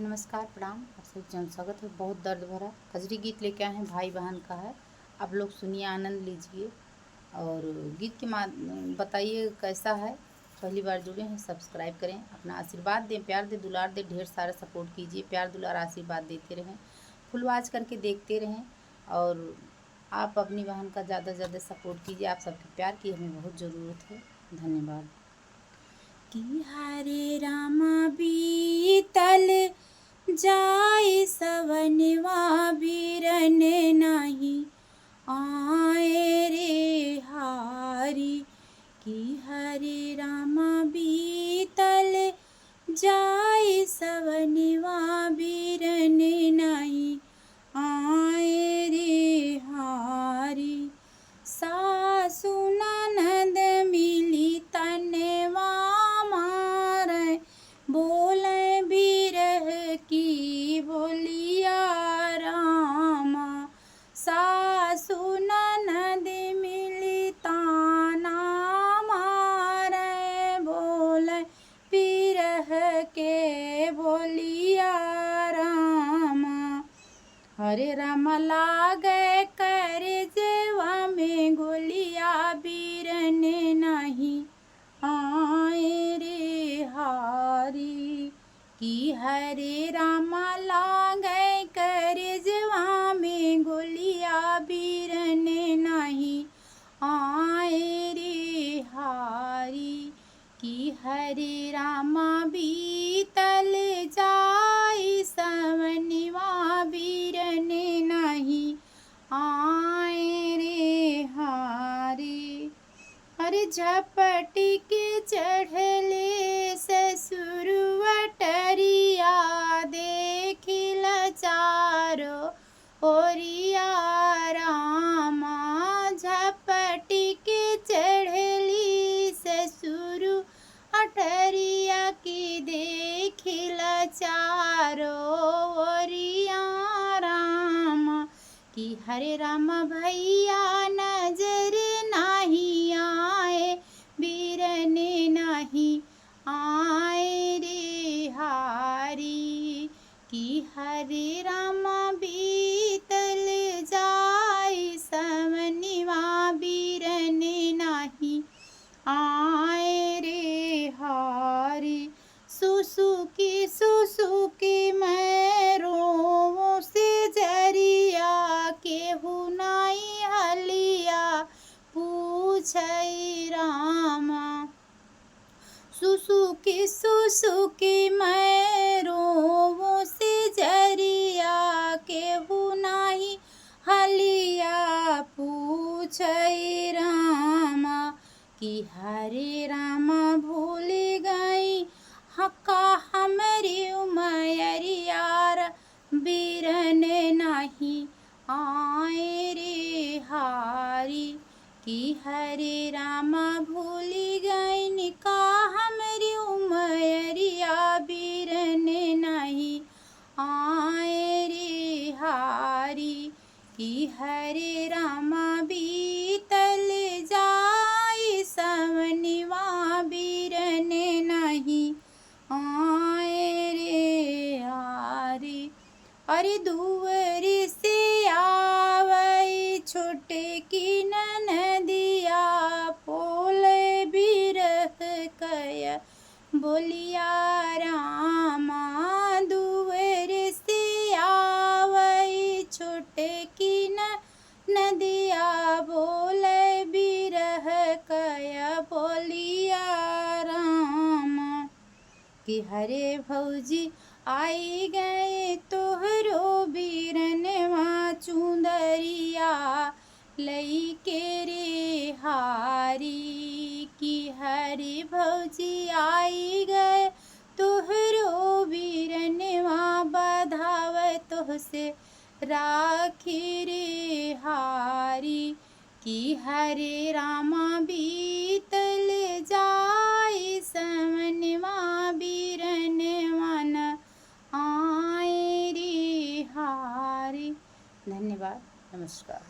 नमस्कार, प्रणाम। आप सभी जन स्वागत है। बहुत दर्द भरा कजरी गीत लेके आए हैं, भाई बहन का है। आप लोग सुनिए, आनंद लीजिए और गीत के बताइए कैसा है। पहली बार जुड़े हैं, सब्सक्राइब करें, अपना आशीर्वाद दें, प्यार दें, दुलार दें, ढेर सारा सपोर्ट कीजिए। प्यार दुलार आशीर्वाद देते रहें, फुलवाज करके देखते रहें और आप अपनी बहन का ज़्यादा से ज़्यादा सपोर्ट कीजिए। आप सबके प्यार की हमें बहुत ज़रूरत है। धन्यवाद। कि हरे रामा बीतल जाय सवनवा बिरन नाही आए रे हारी। कि हरे रामा बीतल जाय सवनवा बिरन नाही आए रे हारी। सासु ननद मिली तनवा मारे बोले बिरह की बोलिया रामा। सासु ननद मिली ताना मारे बोले बिरह के बोलिया रामा। हरे राम लागे कर जेवा में गोलिया बिरन नहीं आए रे हारी। कि हरे राम लागे कर जेवा में गोलिया बिरन नहीं आए रे हारी। कि हरे राम बीतल जाय सवनवा बिरन नहीं आए रे हारी। अरे झपटी के चढ़ले ससुरवटरिया देखिल चारो ओरिया रामा। झपटी के चढ़ली ससुर अटरिया की देखिल चारो ओरिया रामा। कि हरे राम भैया नजर नहीं आए बिरन नहीं आए रे हारी। कि हरे राम बीतल जाय सवनवा बिरन नहीं आए रे हारी। सुसुकी मैं रोऊं से जरिया केहू नाई हलिया पूछई रामा। सुसुकी मैं रोऊं से जरिया केहू नाई हलिया पूछई रामा। कि हरे रामा भूल गई हक्का हमरी उमरियार बिरन नहीं आए रे हारी। कि हरे रामा भूल गई निका हमरी उमरिया बिरन नहीं आए रे हारी। कि हरे रामा बीतल जाय सवनवा बिरन नहीं आए रे हारी। अरे दूर से आवई छोटे की ननदिया पोल बिरह कया बोलिया रामा। दूर से आवई छोटे की नदिया बोल बिरह कया बोलिया रामा। कि हरे भौजी आई गए तोहरो बिरनवा चुंदरिया लई के रे हारी। कि हरे भौजी आई गए तोहरो बिरनवा बधाव तोहसे राखी रे हारी। कि हरे रामा बीतल जाय सवनवा बिरन वन आए रे हारी। धन्यवाद, नमस्कार।